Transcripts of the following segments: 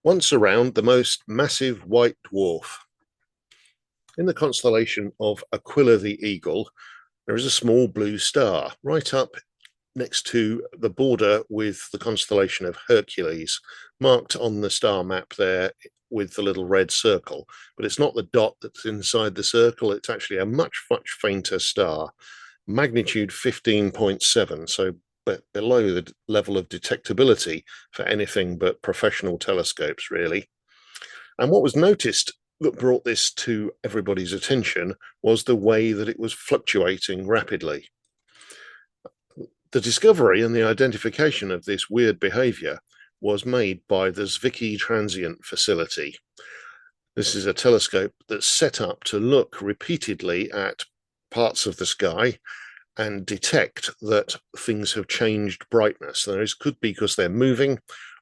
Once around the most massive white dwarf. In the constellation of Aquila the Eagle, there is a small blue star right up next to the border with the constellation of Hercules, marked on the star map there with the little red circle. But it's not the dot that's inside the circle, it's actually a much, much fainter star, magnitude 15.7, so below the level of detectability for anything but professional telescopes, really. And what was noticed that brought this to everybody's attention was the way that it was fluctuating rapidly. The discovery and the identification of this weird behavior was made by the Zwicky Transient Facility. This is a telescope that's set up to look repeatedly at parts of the sky and detect that things have changed brightness. Those could be because they're moving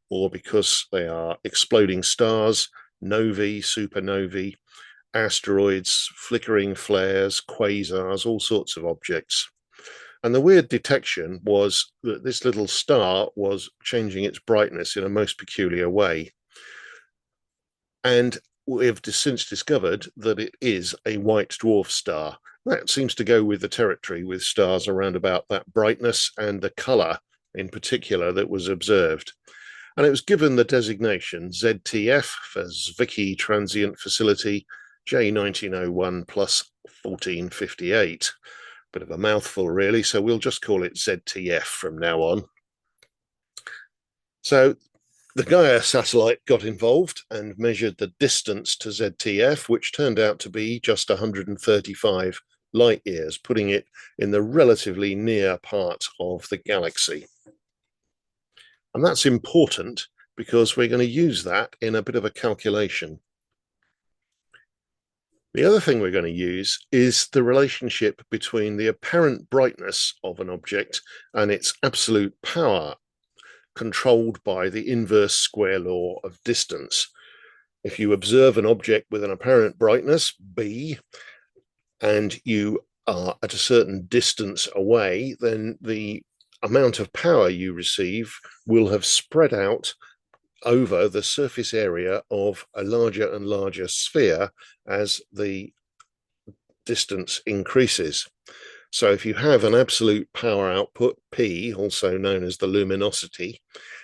or because they are exploding stars, novae, supernovae, asteroids, flickering flares, quasars, all sorts of objects. And the weird detection was that this little star was changing its brightness in a most peculiar way. And we have since discovered that it is a white dwarf star. That seems to go with the territory with stars around about that brightness and the colour in particular that was observed. And it was given the designation ZTF for Zwicky Transient Facility J1901 plus 1458. Bit of a mouthful, really, so we'll just call it ZTF from now on. So the Gaia satellite got involved and measured the distance to ZTF, which turned out to be just 135 light years, putting it in the relatively near part of the galaxy. And that's important because we're going to use that in a bit of a calculation. The other thing we're going to use is the relationship between the apparent brightness of an object and its absolute power, controlled by the inverse square law of distance. If you observe an object with an apparent brightness, B, and you are at a certain distance away, then the amount of power you receive will have spread out over the surface area of a larger and larger sphere as the distance increases. So if you have an absolute power output, P, also known as the luminosity,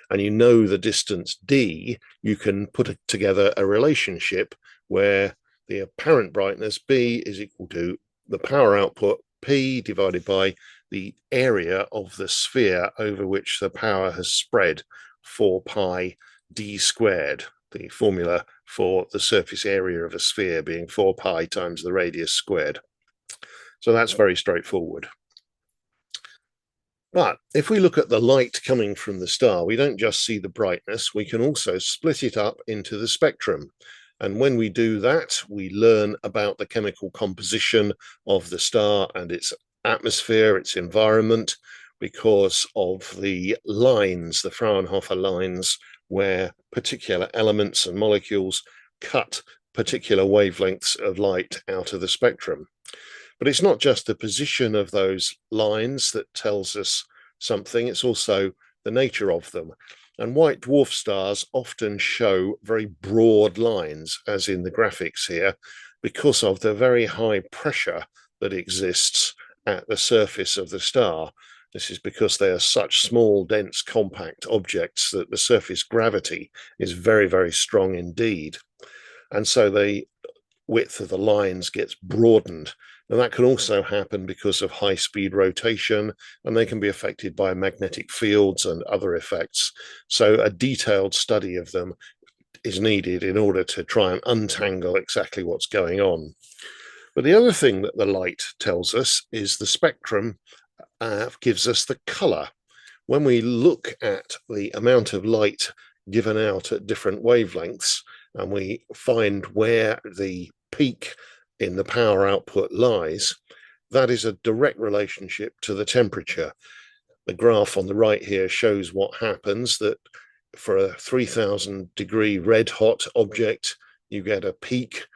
and you know the distance D, you can put together a relationship where the apparent brightness B is equal to the power output P divided by the area of the sphere over which the power has spread, 4 pi d squared, the formula for the surface area of a sphere being 4 pi times the radius squared. So that's very straightforward. But if we look at the light coming from the star, we don't just see the brightness, we can also split it up into the spectrum. And when we do that, we learn about the chemical composition of the star and its atmosphere, its environment, because of the lines, the Fraunhofer lines, where particular elements and molecules cut particular wavelengths of light out of the spectrum. But it's not just the position of those lines that tells us something, it's also the nature of them. And white dwarf stars often show very broad lines, as in the graphics here, because of the very high pressure that exists at the surface of the star. This is because they are such small, dense, compact objects that the surface gravity is very, very strong indeed. And so the width of the lines gets broadened. And that can also happen because of high-speed rotation, and they can be affected by magnetic fields and other effects. So a detailed study of them is needed in order to try and untangle exactly what's going on. But the other thing that the light tells us is the spectrum gives us the color. When we look at the amount of light given out at different wavelengths, and we find where the peak in the power output lies, that is a direct relationship to the temperature. The graph on the right here shows what happens, that for a 3000 degree red hot object, you get a peak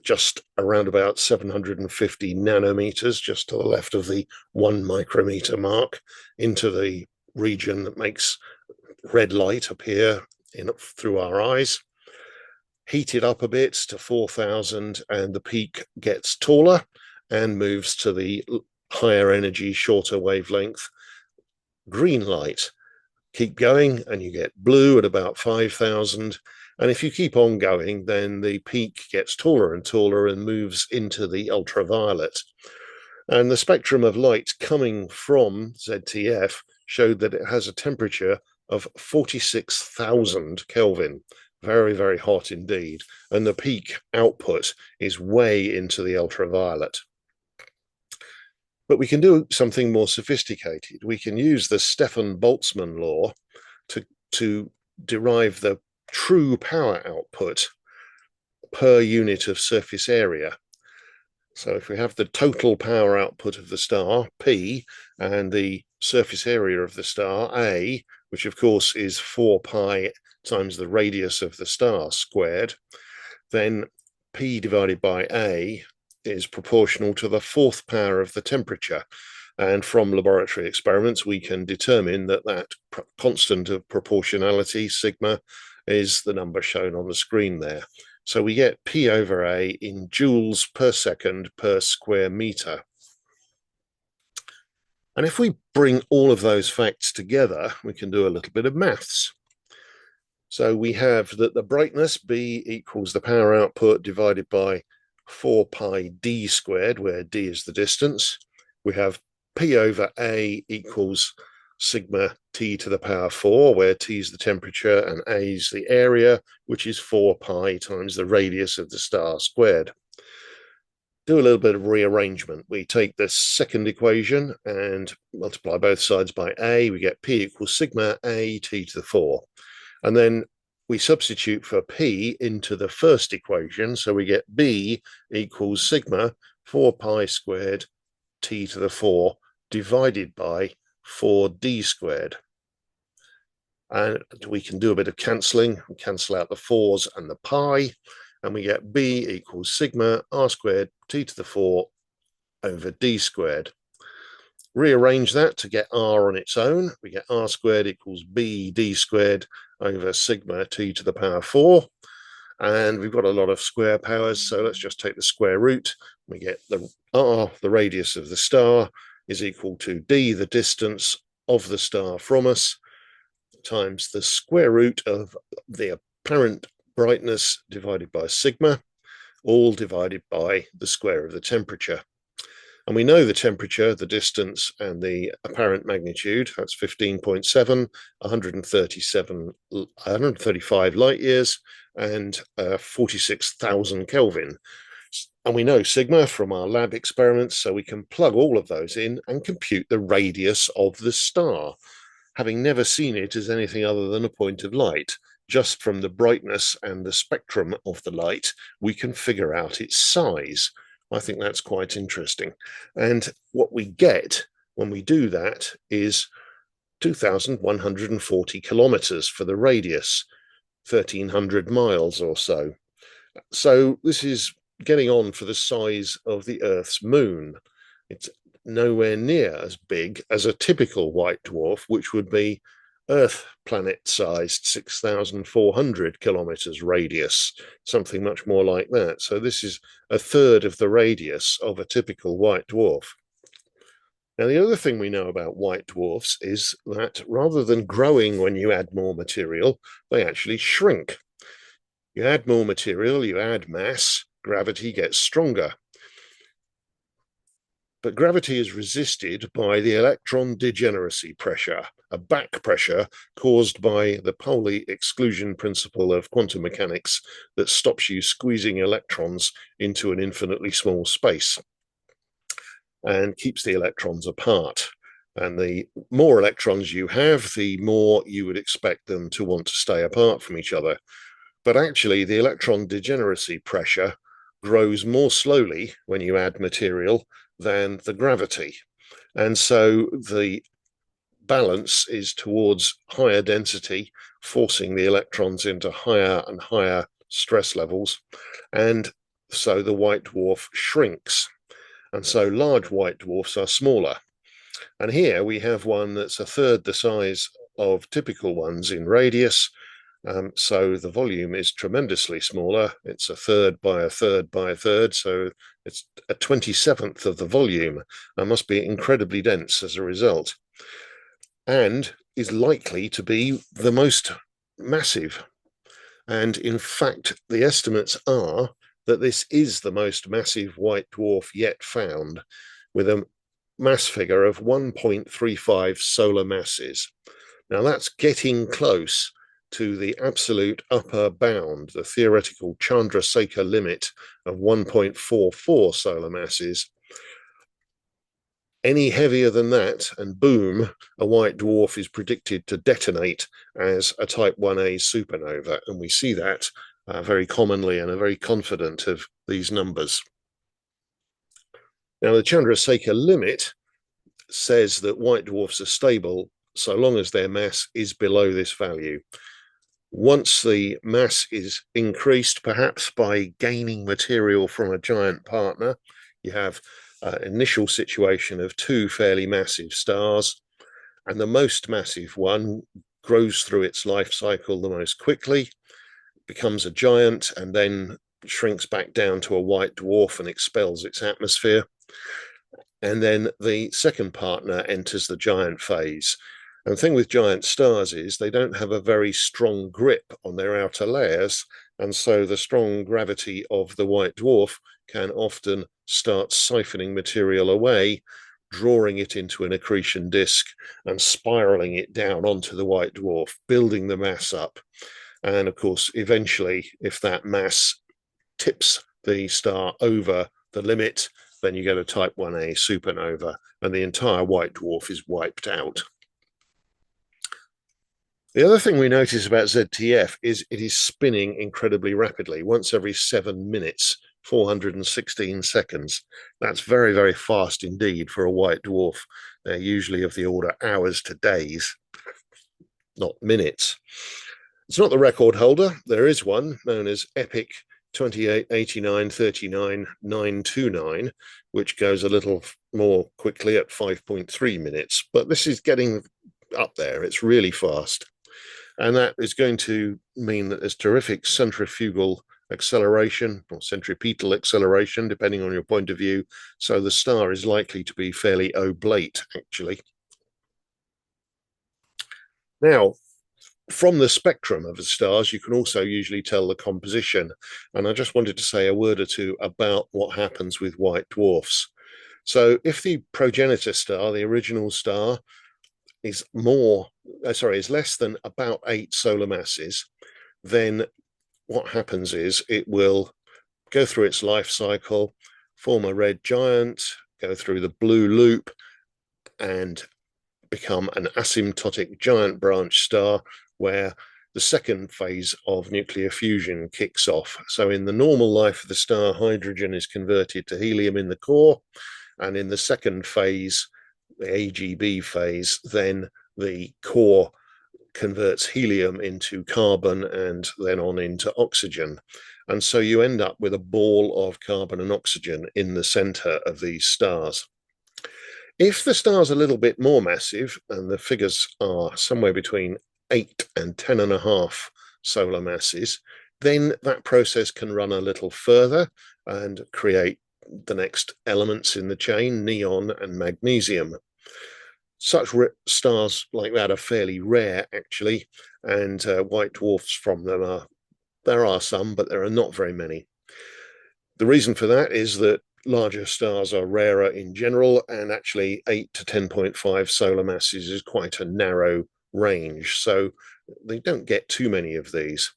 just around about 750 nanometers, just to the left of the 1 micrometer mark, into the region that makes red light appear through our eyes, heat it up a bit to 4,000, and the peak gets taller and moves to the higher energy, shorter wavelength green light. Keep going and you get blue at about 5,000. And if you keep on going, then the peak gets taller and taller and moves into the ultraviolet. And the spectrum of light coming from ZTF showed that it has a temperature of 46,000 Kelvin. Very, very hot indeed. And the peak output is way into the ultraviolet. But we can do something more sophisticated. We can use the Stefan-Boltzmann law to derive the true power output per unit of surface area. So if we have the total power output of the star, P, and the surface area of the star, A, which of course is 4 pi times the radius of the star squared, then P divided by A is proportional to the 4th power of the temperature. And from laboratory experiments, we can determine that that constant of proportionality, sigma, is the number shown on the screen there. So we get P over A in joules per second per square meter. And if we bring all of those facts together, we can do a little bit of maths. So we have that the brightness, B, equals the power output divided by 4 pi d squared, where d is the distance. We have P over A equals sigma t to the power 4, where t is the temperature and A is the area, which is 4 pi times the radius of the star squared. Do a little bit of rearrangement. We take the second equation and multiply both sides by A. We get P equals sigma A t to the 4. And then we substitute for P into the first equation. So we get B equals sigma 4 pi squared t to the 4 divided by 4d squared. And we can do a bit of cancelling. We cancel out the 4s and the pi, and we get B equals sigma r squared t to the 4 over d squared. Rearrange that to get r on its own. We get r squared equals b d squared over sigma t to the power 4. And we've got a lot of square powers, so let's just take the square root. We get the r, the radius of the star, is equal to d, the distance of the star from us, times the square root of the apparent brightness divided by sigma, all divided by the square of the temperature. And we know the temperature, the distance, and the apparent magnitude. That's 15.7, 135 light years, and 46,000 Kelvin. And we know sigma from our lab experiments, so we can plug all of those in and compute the radius of the star, having never seen it as anything other than a point of light. Just from the brightness and the spectrum of the light, we can figure out its size. I think that's quite interesting. And what we get when we do that is 2,140 kilometers for the radius, 1,300 miles or so. So this is getting on for the size of the Earth's moon. It's nowhere near as big as a typical white dwarf, which would be Earth planet-sized, 6,400 kilometers radius, something much more like that. So this is a third of the radius of a typical white dwarf. Now, the other thing we know about white dwarfs is that rather than growing when you add more material, they actually shrink. You add more material, you add mass, gravity gets stronger. But gravity is resisted by the electron degeneracy pressure, a back pressure caused by the Pauli exclusion principle of quantum mechanics that stops you squeezing electrons into an infinitely small space and keeps the electrons apart. And the more electrons you have, the more you would expect them to want to stay apart from each other. But actually, the electron degeneracy pressure grows more slowly when you add material than the gravity. And so the balance is towards higher density, forcing the electrons into higher and higher stress levels. And so the white dwarf shrinks. And so large white dwarfs are smaller. And here we have one that's a third the size of typical ones in radius, So the volume is tremendously smaller. It's a third by a third by a third. So it's a 27th of the volume. It must be incredibly dense as a result, and is likely to be the most massive. And in fact, the estimates are that this is the most massive white dwarf yet found, with a mass figure of 1.35 solar masses. Now that's getting close to the absolute upper bound, the theoretical Chandrasekhar limit of 1.44 solar masses. Any heavier than that, and boom, a white dwarf is predicted to detonate as a type 1a supernova. And we see that very commonly and are very confident of these numbers. Now, the Chandrasekhar limit says that white dwarfs are stable so long as their mass is below this value. Once the mass is increased, perhaps by gaining material from a giant partner, you have initial situation of two fairly massive stars, and the most massive one grows through its life cycle the most quickly, becomes a giant, and then shrinks back down to a white dwarf and expels its atmosphere. And then the second partner enters the giant phase. And the thing with giant stars is they don't have a very strong grip on their outer layers, and so the strong gravity of the white dwarf can often start siphoning material away, drawing it into an accretion disk and spiraling it down onto the white dwarf, building the mass up. And of course, eventually, if that mass tips the star over the limit, then you get a type 1a supernova, and the entire white dwarf is wiped out. The other thing we notice about ZTF is it is spinning incredibly rapidly, once every 7 minutes, 416 seconds. That's very, very fast indeed for a white dwarf. They're usually of the order hours to days, not minutes. It's not the record holder. There is one known as EPIC 288939-929, which goes a little more quickly at 5.3 minutes. But this is getting up there. It's really fast. And that is going to mean that there's terrific centrifugal acceleration or centripetal acceleration, depending on your point of view. So the star is likely to be fairly oblate, actually. Now, from the spectrum of the stars, you can also usually tell the composition. And I just wanted to say a word or two about what happens with white dwarfs. So if the progenitor star, the original star, is less than about 8 solar masses, then what happens is it will go through its life cycle, form a red giant, go through the blue loop, and become an asymptotic giant branch star, where the second phase of nuclear fusion kicks off. So in the normal life of the star, hydrogen is converted to helium in the core, and in the second phase, the AGB phase, then the core converts helium into carbon and then on into oxygen. And so you end up with a ball of carbon and oxygen in the center of these stars. If the star's a little bit more massive, and the figures are somewhere between 8 and 10.5 solar masses, then that process can run a little further and create the next elements in the chain, neon and magnesium. Such stars like that are fairly rare, actually, and white dwarfs from them there are some, but there are not very many. The reason for that is that larger stars are rarer in general, and actually 8 to 10.5 solar masses is quite a narrow range, so they don't get too many of these.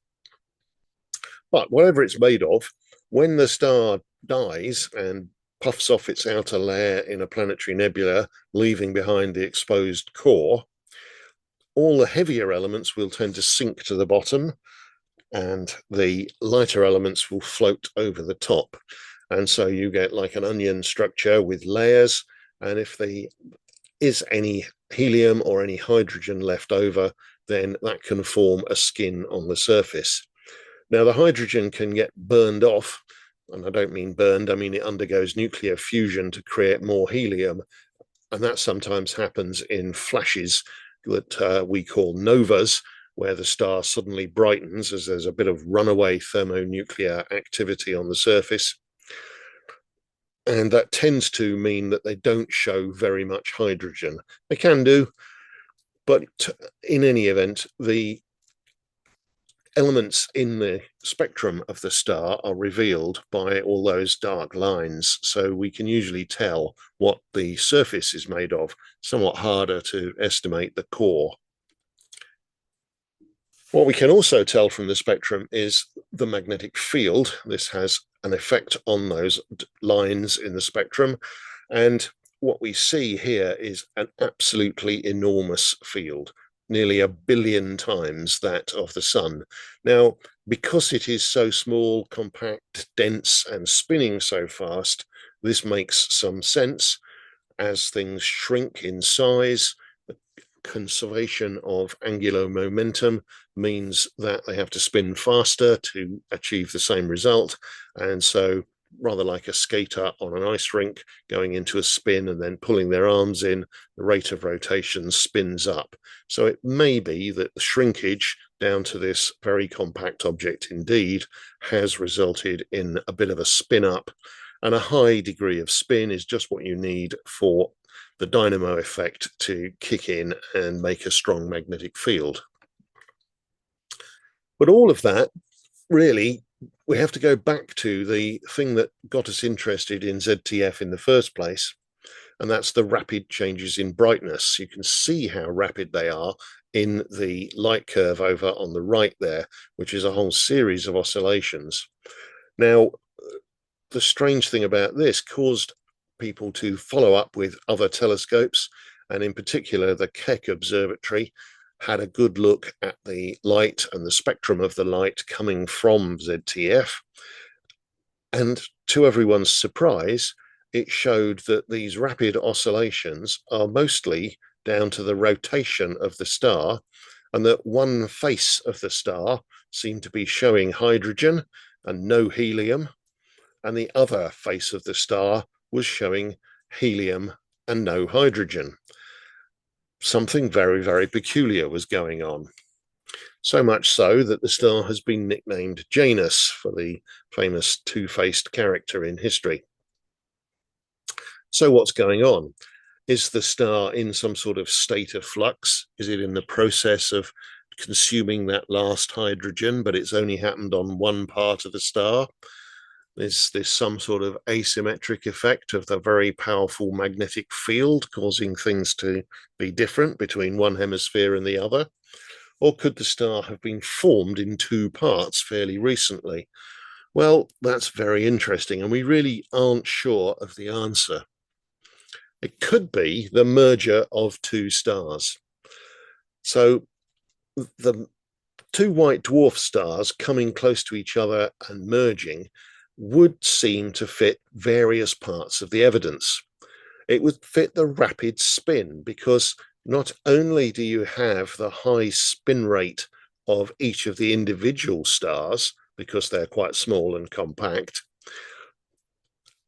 But whatever it's made of, when the star dies and puffs off its outer layer in a planetary nebula, leaving behind the exposed core, all the heavier elements will tend to sink to the bottom, and the lighter elements will float over the top. And so you get like an onion structure with layers, and if there is any helium or any hydrogen left over, then that can form a skin on the surface. Now, the hydrogen can get burned off, and I don't mean burned, I mean it undergoes nuclear fusion to create more helium, and that sometimes happens in flashes that we call novas, where the star suddenly brightens as there's a bit of runaway thermonuclear activity on the surface. And that tends to mean that they don't show very much hydrogen. They can do, but in any event, the elements in the spectrum of the star are revealed by all those dark lines, so we can usually tell what the surface is made of. Somewhat harder to estimate the core. What we can also tell from the spectrum is the magnetic field. This has an effect on those lines in the spectrum, and what we see here is an absolutely enormous field, nearly 1 billion times that of the sun. Now, because it is so small, compact, dense, and spinning so fast, this makes some sense. As things shrink in size, the conservation of angular momentum means that they have to spin faster to achieve the same result. And so rather like a skater on an ice rink going into a spin and then pulling their arms in, the rate of rotation spins up. So it may be that the shrinkage down to this very compact object indeed has resulted in a bit of a spin up, and a high degree of spin is just what you need for the dynamo effect to kick in and make a strong magnetic field. But all of that, really, we have to go back to the thing that got us interested in ZTF in the first place, and that's the rapid changes in brightness. You can see how rapid they are in the light curve over on the right there, which is a whole series of oscillations. Now, the strange thing about this caused people to follow up with other telescopes, and in particular the Keck Observatory had a good look at the light and the spectrum of the light coming from ZTF. And to everyone's surprise, it showed that these rapid oscillations are mostly down to the rotation of the star, and that one face of the star seemed to be showing hydrogen and no helium, and the other face of the star was showing helium and no hydrogen. Something very, very peculiar was going on. So much so that the star has been nicknamed Janus, for the famous two-faced character in history. So what's going on? Is the star in some sort of state of flux? Is it in the process of consuming that last hydrogen, but it's only happened on one part of the star? Is this some sort of asymmetric effect of the very powerful magnetic field causing things to be different between one hemisphere and the other? Or could the star have been formed in two parts fairly recently? Well, that's very interesting, and we really aren't sure of the answer. It could be the merger of two stars. So the two white dwarf stars coming close to each other and merging would seem to fit various parts of the evidence. It would fit the rapid spin, because not only do you have the high spin rate of each of the individual stars, because they're quite small and compact,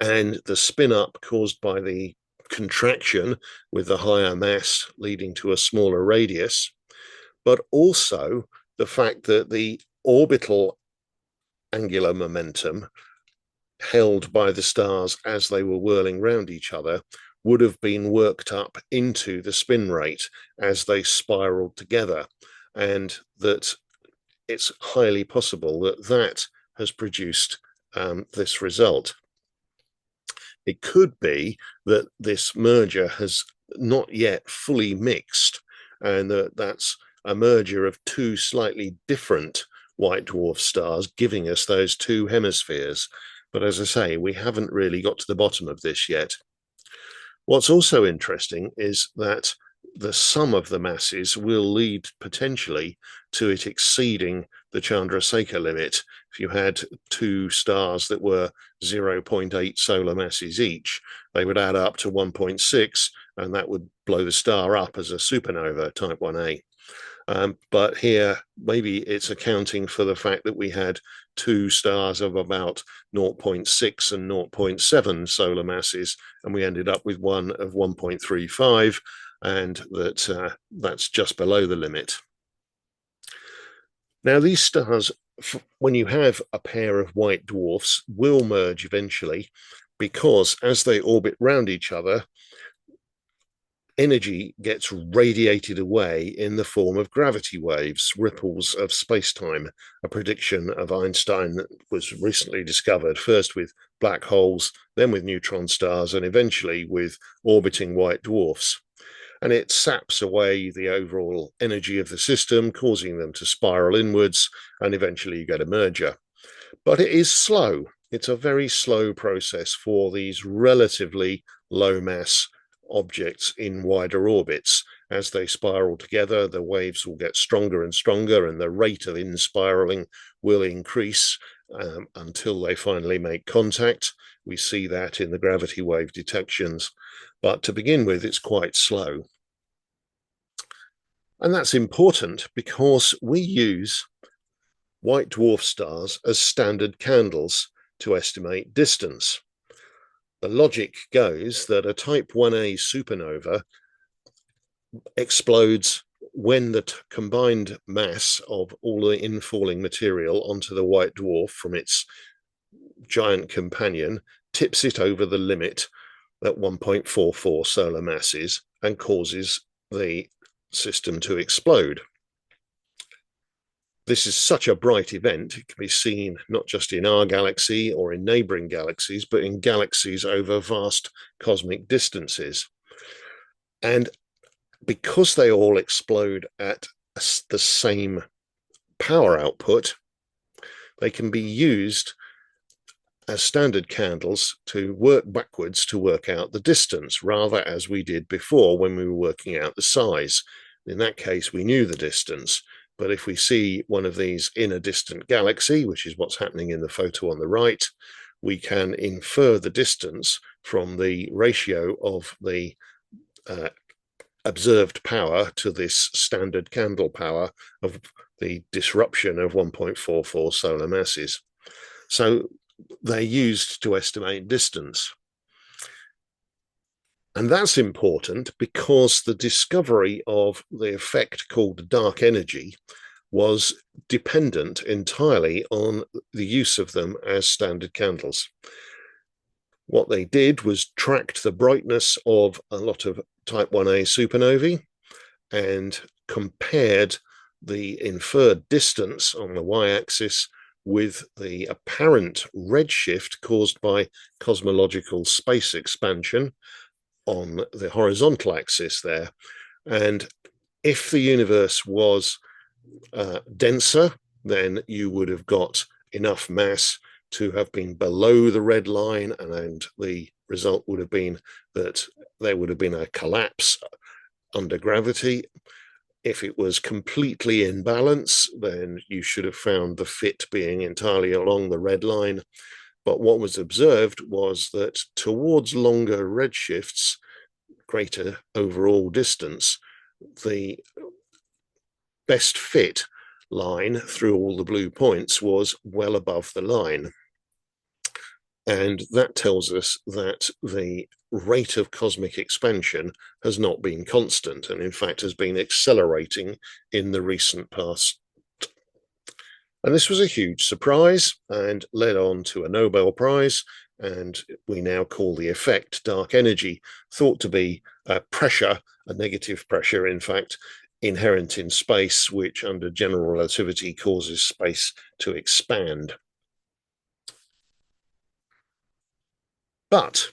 and the spin up caused by the contraction with the higher mass leading to a smaller radius, but also the fact that the orbital angular momentum held by the stars as they were whirling round each other would have been worked up into the spin rate as they spiraled together, and that it's highly possible that that has produced this result. It could be that this merger has not yet fully mixed, and that that's a merger of two slightly different white dwarf stars giving us those two hemispheres. But as I say, we haven't really got to the bottom of this yet. What's also interesting is that the sum of the masses will lead potentially to it exceeding the Chandrasekhar limit. If you had two stars that were 0.8 solar masses each, they would add up to 1.6, and that would blow the star up as a supernova type 1a. But here, maybe it's accounting for the fact that we had two stars of about 0.6 and 0.7 solar masses, and we ended up with one of 1.35, and that's just below the limit. Now, these stars, when you have a pair of white dwarfs, will merge eventually because as they orbit round each other, energy gets radiated away in the form of gravity waves, ripples of space-time, a prediction of Einstein that was recently discovered, first with black holes, then with neutron stars, and eventually with orbiting white dwarfs. And it saps away the overall energy of the system, causing them to spiral inwards, and eventually you get a merger. But it is slow. It's a very slow process for these relatively low mass objects in wider orbits. As they spiral together, the waves will get stronger and stronger, and the rate of inspiraling will increase until they finally make contact. We see that in the gravity wave detections. But to begin with, it's quite slow. And that's important because we use white dwarf stars as standard candles to estimate distance. The logic goes that a type 1a supernova explodes when the combined mass of all the infalling material onto the white dwarf from its giant companion tips it over the limit at 1.44 solar masses and causes the system to explode. This is such a bright event, it can be seen not just in our galaxy or in neighboring galaxies, but in galaxies over vast cosmic distances. And because they all explode at the same power output, they can be used as standard candles to work backwards to work out the distance, rather as we did before when we were working out the size. In that case, we knew the distance. But if we see one of these in a distant galaxy, which is what's happening in the photo on the right, we can infer the distance from the ratio of the observed power to this standard candle power of the disruption of 1.44 solar masses. So they're used to estimate distance. And that's important because the discovery of the effect called dark energy was dependent entirely on the use of them as standard candles. What they did was tracked the brightness of a lot of type 1a supernovae and compared the inferred distance on the y-axis with the apparent redshift caused by cosmological space expansion on the horizontal axis there. And if the universe was denser, then you would have got enough mass to have been below the red line, and the result would have been that there would have been a collapse under gravity. If it was completely in balance, then you should have found the fit being entirely along the red line. But what was observed was that towards longer redshifts, greater overall distance, the best fit line through all the blue points was well above the line. And that tells us that the rate of cosmic expansion has not been constant, and in fact has been accelerating in the recent past. And this was a huge surprise and led on to a Nobel Prize, and we now call the effect dark energy, thought to be a pressure, a negative pressure, in fact, inherent in space, which under general relativity causes space to expand. But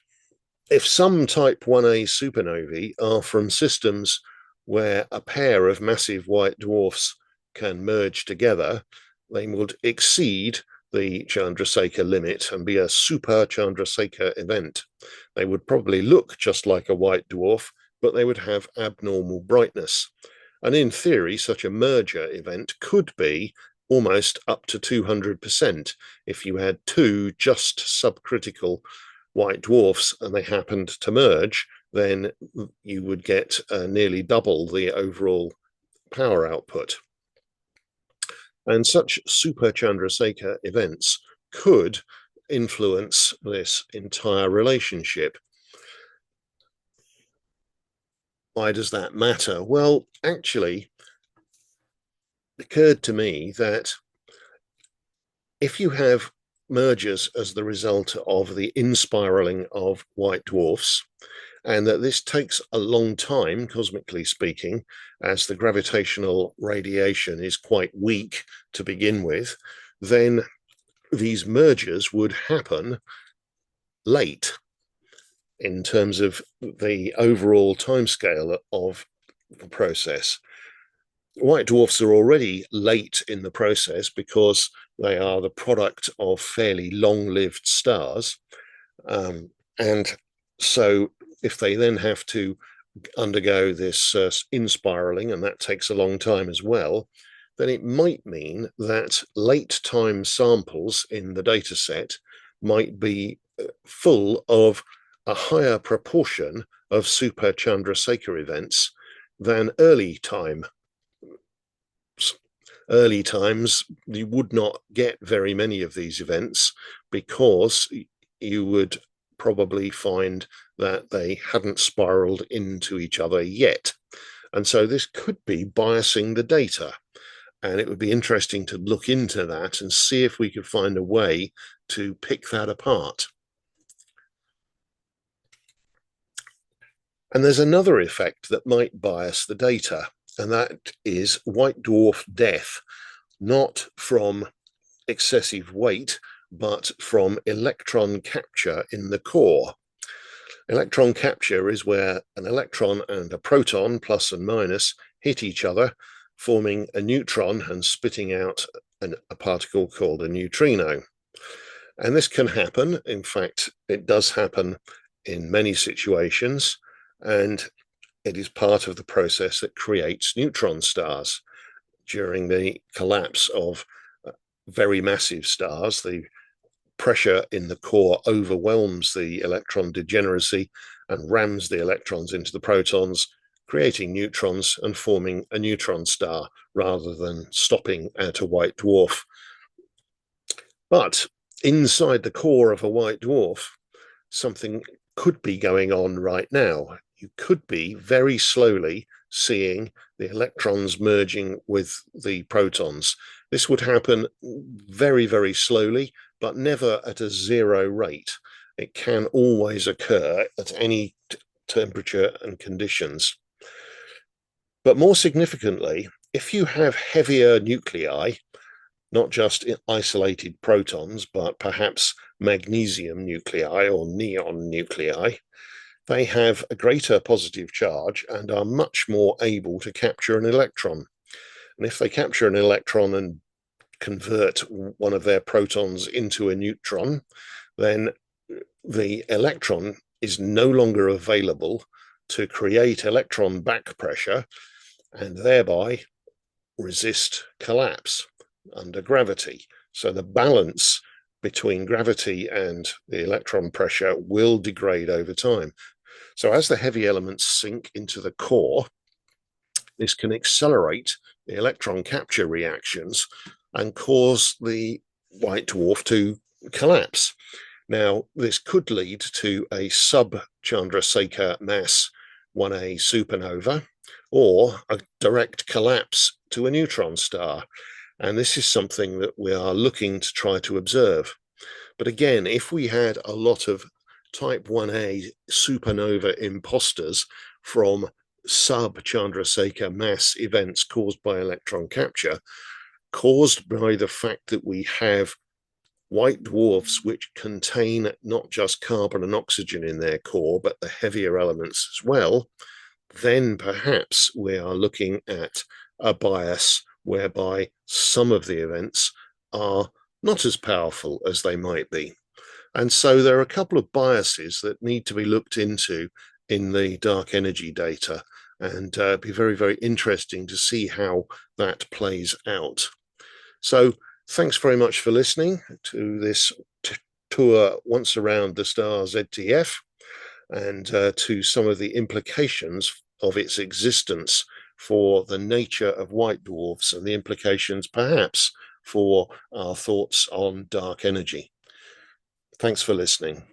if some type 1a supernovae are from systems where a pair of massive white dwarfs can merge together, they would exceed the Chandrasekhar limit and be a super Chandrasekhar event. They would probably look just like a white dwarf, but they would have abnormal brightness. And in theory, such a merger event could be almost up to 200% if you had two just subcritical white dwarfs and they happened to merge, then you would get nearly double the overall power output. And such super Chandrasekhar events could influence this entire relationship. Why does that matter? Well, actually, occurred to me that if you have mergers as the result of the inspiraling of white dwarfs, and that this takes a long time, cosmically speaking, as the gravitational radiation is quite weak to begin with, then these mergers would happen late in terms of the overall timescale of the process. White dwarfs are already late in the process because they are the product of fairly long-lived stars. And so if they then have to undergo this inspiraling, and that takes a long time as well, then it might mean that late time samples in the data set might be full of a higher proportion of super Chandrasekhar events than early time. Early times, you would not get very many of these events because you would probably find that they hadn't spiraled into each other yet. And so this could be biasing the data. And it would be interesting to look into that and see if we could find a way to pick that apart. And there's another effect that might bias the data, and that is white dwarf death, not from excessive weight, but from electron capture in the core. Electron capture is where an electron and a proton, plus and minus, hit each other, forming a neutron and spitting out a particle called a neutrino. And this can happen. In fact, it does happen in many situations, and it is part of the process that creates neutron stars. During the collapse of very massive stars, the pressure in the core overwhelms the electron degeneracy and rams the electrons into the protons, creating neutrons and forming a neutron star rather than stopping at a white dwarf. But inside the core of a white dwarf, something could be going on right now. You could be very slowly seeing the electrons merging with the protons. This would happen very, very slowly, but never at a zero rate. It can always occur at any temperature and conditions. But more significantly, if you have heavier nuclei, not just isolated protons, but perhaps magnesium nuclei or neon nuclei, they have a greater positive charge and are much more able to capture an electron. And if they capture an electron and convert one of their protons into a neutron, then the electron is no longer available to create electron back pressure and thereby resist collapse under gravity. So the balance between gravity and the electron pressure will degrade over time. So as the heavy elements sink into the core, this can accelerate the electron capture reactions and cause the white dwarf to collapse. Now, this could lead to a sub-Chandrasekhar mass 1A supernova or a direct collapse to a neutron star. And this is something that we are looking to try to observe. But again, if we had a lot of type 1A supernova imposters from sub-Chandrasekhar mass events caused by electron capture, caused by the fact that we have white dwarfs which contain not just carbon and oxygen in their core, but the heavier elements as well, then perhaps we are looking at a bias whereby some of the events are not as powerful as they might be. And so there are a couple of biases that need to be looked into in the dark energy data, and be very, very interesting to see how that plays out. So thanks very much for listening to this tour once around the star ZTF, and to some of the implications of its existence for the nature of white dwarfs and the implications perhaps for our thoughts on dark energy. Thanks for listening.